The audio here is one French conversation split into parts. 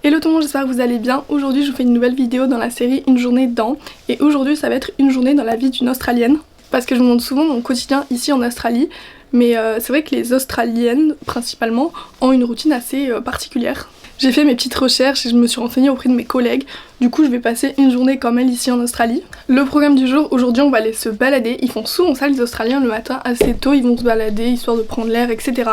Hello tout le monde, j'espère que vous allez bien. Aujourd'hui je vous fais une nouvelle vidéo dans la série Une journée dans. Et aujourd'hui ça va être une journée dans la vie d'une Australienne. Parce que je vous montre souvent mon quotidien ici en Australie. Mais c'est vrai que les Australiennes principalement ont une routine assez particulière. J'ai fait mes petites recherches et je me suis renseignée auprès de mes collègues. Du coup je vais passer une journée comme elle ici en Australie. Le programme du jour, aujourd'hui on va aller se balader. Ils font souvent ça les Australiens le matin assez tôt, ils vont se balader histoire de prendre l'air, etc.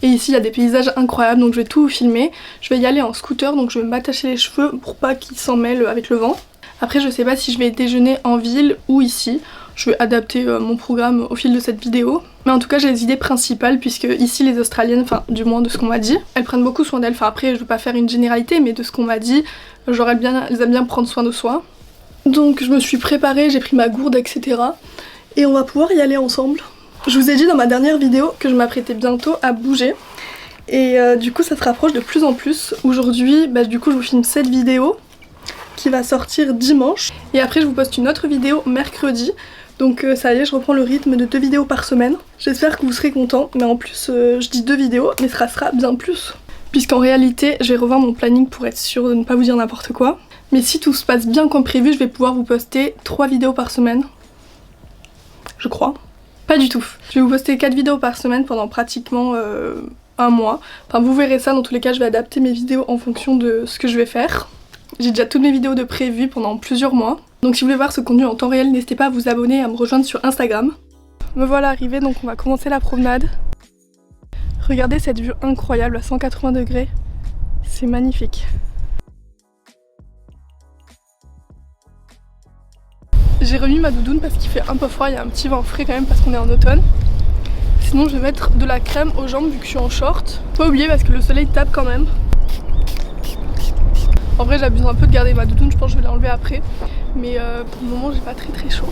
Et ici il y a des paysages incroyables donc je vais tout vous filmer. Je vais y aller en scooter donc je vais m'attacher les cheveux pour pas qu'ils s'en mêlent avec le vent. Après je sais pas si je vais déjeuner en ville ou ici. Je vais adapter mon programme au fil de cette vidéo. Mais en tout cas j'ai les idées principales puisque ici les Australiennes, enfin du moins de ce qu'on m'a dit, elles prennent beaucoup soin d'elles. Enfin après je veux pas faire une généralité mais de ce qu'on m'a dit, genre elles aiment bien prendre soin de soi. Donc je me suis préparée, j'ai pris ma gourde etc. Et on va pouvoir y aller ensemble. Je vous ai dit dans ma dernière vidéo que je m'apprêtais bientôt à bouger. Et du coup ça se rapproche de plus en plus. Aujourd'hui du coup je vous filme cette vidéo qui va sortir dimanche. Et après je vous poste une autre vidéo mercredi. Donc ça y est, je reprends le rythme de 2 vidéos par semaine. J'espère que vous serez contents, mais en plus je dis 2 vidéos, mais ça sera bien plus. Puisqu'en réalité, je vais revoir mon planning pour être sûre de ne pas vous dire n'importe quoi. Mais si tout se passe bien comme prévu, je vais pouvoir vous poster 3 vidéos par semaine. Je crois. Pas du tout. Je vais vous poster 4 vidéos par semaine pendant pratiquement un mois. Enfin vous verrez ça, dans tous les cas je vais adapter mes vidéos en fonction de ce que je vais faire. J'ai déjà toutes mes vidéos de prévues pendant plusieurs mois. Donc si vous voulez voir ce contenu en temps réel, n'hésitez pas à vous abonner et à me rejoindre sur Instagram. Me voilà arrivée, donc on va commencer la promenade. Regardez cette vue incroyable à 180 degrés. C'est magnifique. J'ai remis ma doudoune parce qu'il fait un peu froid, il y a un petit vent frais quand même parce qu'on est en automne. Sinon je vais mettre de la crème aux jambes vu que je suis en short. Pas oublier parce que le soleil tape quand même. En vrai j'abuse un peu de garder ma doudoune, je pense que je vais l'enlever après. Mais pour le moment j'ai pas très chaud.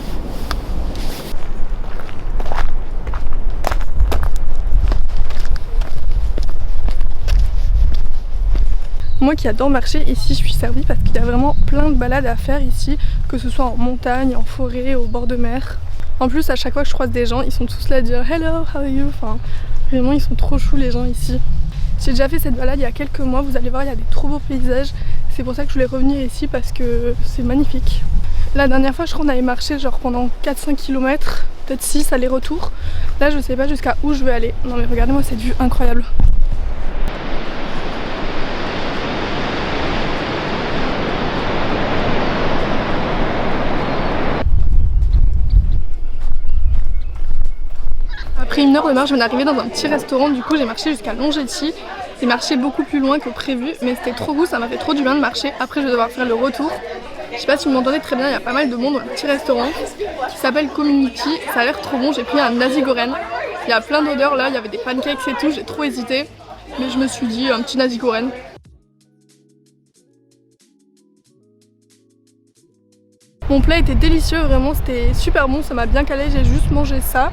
Moi qui adore marcher, ici je suis servie parce qu'il y a vraiment plein de balades à faire ici. Que ce soit en montagne, en forêt, au bord de mer. En plus à chaque fois que je croise des gens, ils sont tous là à dire hello, how are you? Enfin vraiment ils sont trop choux les gens ici. J'ai déjà fait cette balade il y a quelques mois, vous allez voir il y a des trop beaux paysages. C'est pour ça que je voulais revenir ici parce que c'est magnifique. La dernière fois je crois qu'on avait marché genre pendant 4-5 km, peut-être 6 aller-retour. Là je sais pas jusqu'à où je vais aller. Non mais regardez-moi cette vue incroyable. Après 1 heure de marche, je viens d'arriver dans un petit restaurant, du coup j'ai marché jusqu'à Longéty. J'ai marché beaucoup plus loin que prévu, mais c'était trop beau, ça m'a fait trop du bien de marcher. Après je vais devoir faire le retour. Je sais pas si vous m'entendez très bien, il y a pas mal de monde dans le petit restaurant qui s'appelle Community. Ça a l'air trop bon, j'ai pris un nasi goreng. Il y a plein d'odeurs là, il y avait des pancakes et tout, j'ai trop hésité. Mais je me suis dit un petit nasi goreng. Mon plat était délicieux, vraiment c'était super bon, ça m'a bien calé, j'ai juste mangé ça.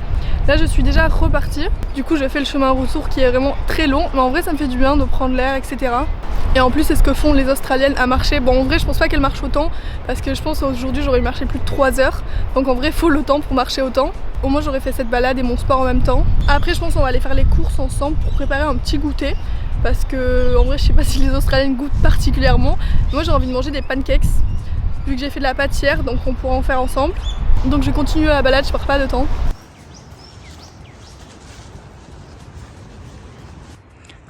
Là je suis déjà repartie, du coup j'ai fait le chemin retour qui est vraiment très long, mais en vrai ça me fait du bien de prendre l'air etc. Et en plus c'est ce que font les Australiennes à marcher. Bon en vrai je pense pas qu'elles marchent autant, parce que je pense qu'aujourd'hui j'aurais marché plus de 3 heures. Donc en vrai faut le temps pour marcher autant. Au moins j'aurais fait cette balade et mon sport en même temps. Après je pense qu'on va aller faire les courses ensemble pour préparer un petit goûter. Parce que en vrai je sais pas si les Australiennes goûtent particulièrement. Moi j'ai envie de manger des pancakes. Vu que j'ai fait de la pâte hier, donc on pourra en faire ensemble. Donc je vais continuer la balade, je perds pas de temps.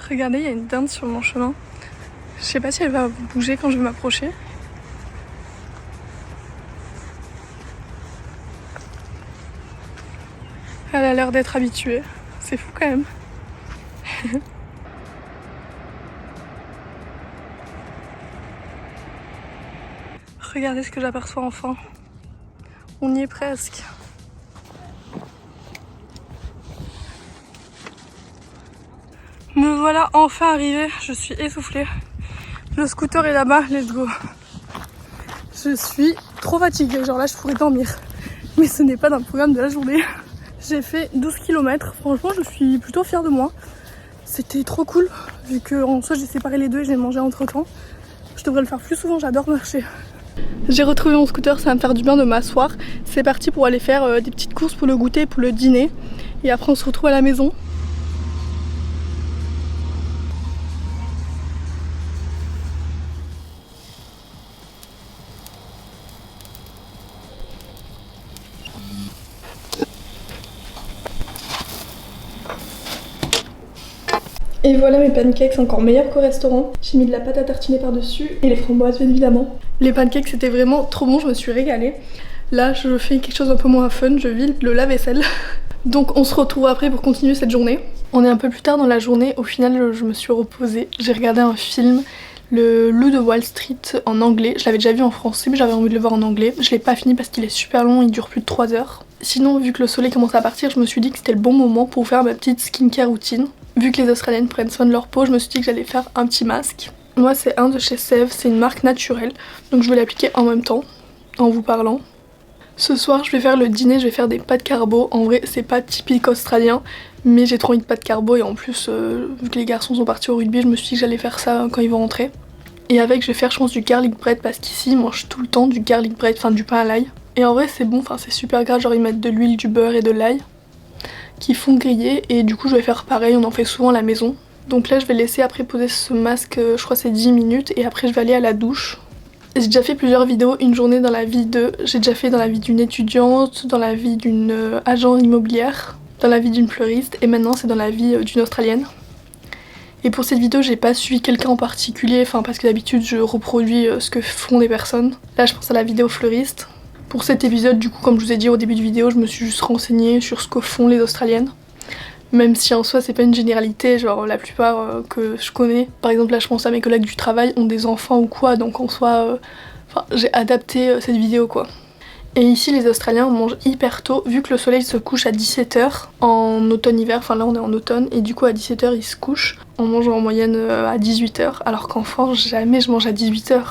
Regardez, il y a une dinde sur mon chemin. Je sais pas si elle va bouger quand je vais m'approcher. Elle a l'air d'être habituée. C'est fou quand même. Regardez ce que j'aperçois enfin. On y est presque. Me voilà enfin arrivée, je suis essoufflée. Le scooter est là-bas, let's go. Je suis trop fatiguée, genre là je pourrais dormir. Mais ce n'est pas dans le programme de la journée. J'ai fait 12 km, franchement je suis plutôt fière de moi. C'était trop cool, vu qu'en soi j'ai séparé les deux et j'ai mangé entre temps. Je devrais le faire plus souvent, j'adore marcher. J'ai retrouvé mon scooter, ça va me faire du bien de m'asseoir. C'est parti pour aller faire des petites courses pour le goûter, pour le dîner. Et après on se retrouve à la maison. Et voilà mes pancakes, c'est encore meilleur qu'au restaurant. J'ai mis de la pâte à tartiner par dessus et les framboises bien évidemment. Les pancakes c'était vraiment trop bon, je me suis régalée. Là je fais quelque chose un peu moins fun, je vide le lave-vaisselle. Donc on se retrouve après pour continuer cette journée. On est un peu plus tard dans la journée, au final je me suis reposée. J'ai regardé un film, Le Loup de Wall Street en anglais. Je l'avais déjà vu en français mais j'avais envie de le voir en anglais. Je l'ai pas fini parce qu'il est super long, il dure plus de 3 heures. Sinon vu que le soleil commence à partir, je me suis dit que c'était le bon moment pour faire ma petite skincare routine. Vu que les Australiennes prennent soin de leur peau, je me suis dit que j'allais faire un petit masque. Moi c'est un de chez Sèvres, c'est une marque naturelle. Donc je vais l'appliquer en même temps, en vous parlant. Ce soir je vais faire le dîner, je vais faire des pâtes carbo. En vrai c'est pas typique australien, mais j'ai trop envie de pâtes carbo et en plus vu que les garçons sont partis au rugby, je me suis dit que j'allais faire ça quand ils vont rentrer. Et avec je vais faire je pense du garlic bread parce qu'ici ils mangent tout le temps du garlic bread, enfin du pain à l'ail. Et en vrai c'est bon, enfin c'est super gras, genre ils mettent de l'huile, du beurre et de l'ail qui font griller et du coup je vais faire pareil, on en fait souvent à la maison. Donc là je vais laisser après poser ce masque, je crois c'est 10 minutes et après je vais aller à la douche. J'ai déjà fait plusieurs vidéos, une journée dans la vie de... J'ai déjà fait dans la vie d'une étudiante, dans la vie d'une agent immobilière, dans la vie d'une fleuriste et maintenant c'est dans la vie d'une Australienne. Et pour cette vidéo j'ai pas suivi quelqu'un en particulier, enfin parce que d'habitude je reproduis ce que font des personnes. Là je pense à la vidéo fleuriste. Pour cet épisode du coup comme je vous ai dit au début de vidéo je me suis juste renseignée sur ce que font les Australiennes. Même si en soi c'est pas une généralité, genre la plupart que je connais, par exemple là je pense à mes collègues du travail ont des enfants ou quoi, donc en soi j'ai adapté cette vidéo quoi. Et ici les Australiens mangent hyper tôt vu que le soleil se couche à 17 h en automne-hiver, enfin là on est en automne et du coup à 17 h ils se couchent, on mange en moyenne à 18 h alors qu'en France jamais je mange à 18 h.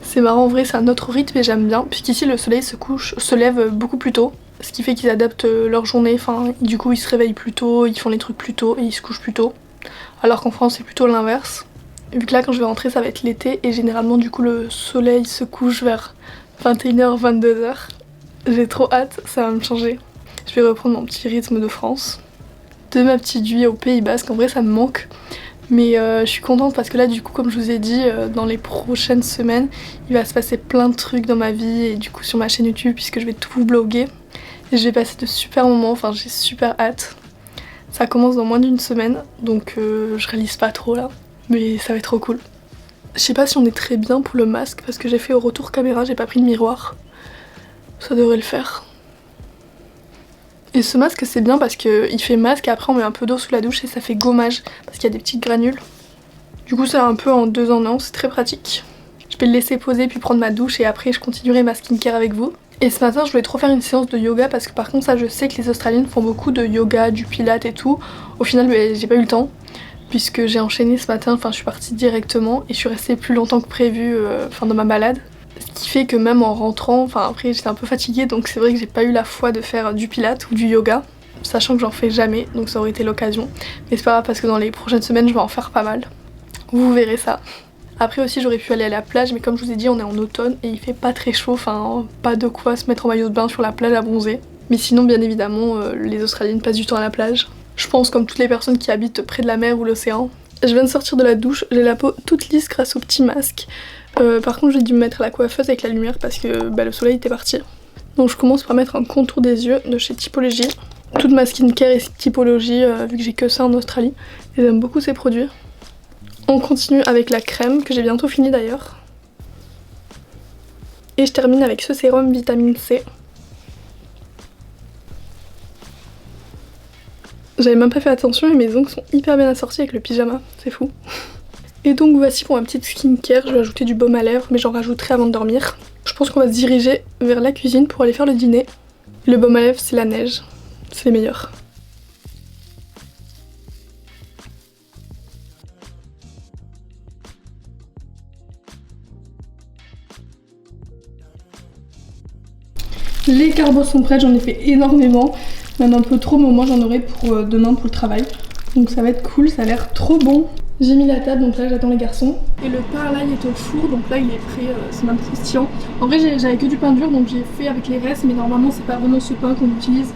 C'est marrant en vrai, c'est un autre rythme et j'aime bien puisqu'ici le soleil se lève beaucoup plus tôt. Ce qui fait qu'ils adaptent leur journée, enfin du coup ils se réveillent plus tôt, ils font les trucs plus tôt et ils se couchent plus tôt. Alors qu'en France c'est plutôt l'inverse. Vu que là quand je vais rentrer ça va être l'été et généralement du coup le soleil se couche vers 21 h, 22 h. J'ai trop hâte, ça va me changer. Je vais reprendre mon petit rythme de France. De ma petite vie au Pays Basque, en vrai ça me manque. Mais je suis contente parce que là du coup comme je vous ai dit dans les prochaines semaines il va se passer plein de trucs dans ma vie et du coup sur ma chaîne YouTube puisque je vais tout vous vlogger. Et je vais passer de super moments, enfin j'ai super hâte. Ça commence dans moins d'une semaine, donc je réalise pas trop là, mais ça va être trop cool. Je sais pas si on est très bien pour le masque, parce que j'ai fait au retour caméra, j'ai pas pris de miroir. Ça devrait le faire. Et ce masque c'est bien parce qu'il fait masque et après on met un peu d'eau sous la douche et ça fait gommage, parce qu'il y a des petites granules. Du coup c'est un peu en 2 en 1, c'est très pratique. Je vais le laisser poser puis prendre ma douche et après je continuerai ma skincare avec vous. Et ce matin je voulais trop faire une séance de yoga parce que par contre ça je sais que les Australiennes font beaucoup de yoga, du pilates et tout. Au final j'ai pas eu le temps puisque j'ai enchaîné ce matin, enfin je suis partie directement et je suis restée plus longtemps que prévu dans ma balade. Ce qui fait que même en rentrant, enfin après j'étais un peu fatiguée donc c'est vrai que j'ai pas eu la foi de faire du pilates ou du yoga. Sachant que j'en fais jamais donc ça aurait été l'occasion. Mais c'est pas grave parce que dans les prochaines semaines je vais en faire pas mal. Vous verrez ça. Après aussi j'aurais pu aller à la plage mais comme je vous ai dit on est en automne et il fait pas très chaud, enfin pas de quoi se mettre en maillot de bain sur la plage à bronzer. Mais sinon bien évidemment les Australiennes passent du temps à la plage. Je pense comme toutes les personnes qui habitent près de la mer ou l'océan. Je viens de sortir de la douche, j'ai la peau toute lisse grâce au petit masque. Par contre j'ai dû me mettre à la coiffeuse avec la lumière parce que le soleil était parti. Donc je commence par mettre un contour des yeux de chez Typologie. Toute ma skincare est Typologie vu que j'ai que ça en Australie. Et j'aime beaucoup ces produits. On continue avec la crème que j'ai bientôt fini d'ailleurs. Et je termine avec ce sérum vitamine C. J'avais même pas fait attention et mes ongles sont hyper bien assortis avec le pyjama, c'est fou. Et donc voici pour ma petite skincare, je vais ajouter du baume à lèvres mais j'en rajouterai avant de dormir. Je pense qu'on va se diriger vers la cuisine pour aller faire le dîner. Le baume à lèvres c'est la neige, c'est les meilleurs. Les carbos sont prêts, j'en ai fait énormément, même un peu trop, mais au moins j'en aurai pour demain pour le travail. Donc ça va être cool, ça a l'air trop bon. J'ai mis la table, donc là j'attends les garçons. Et le pain à l'ail est au four, donc là il est prêt, c'est même croustillant. En vrai j'avais que du pain dur, donc j'ai fait avec les restes, mais normalement c'est pas vraiment ce pain qu'on utilise.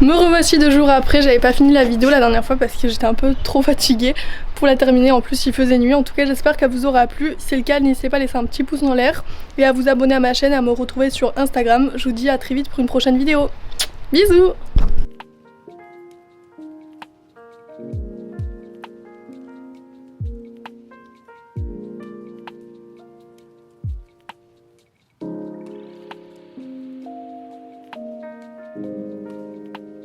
Me revoici 2 jours après, j'avais pas fini la vidéo la dernière fois parce que j'étais un peu trop fatiguée pour la terminer, en plus il faisait nuit. En tout cas j'espère qu'elle vous aura plu, si c'est le cas n'hésitez pas à laisser un petit pouce dans l'air et à vous abonner à ma chaîne et à me retrouver sur Instagram. Je vous dis à très vite pour une prochaine vidéo. Bisous.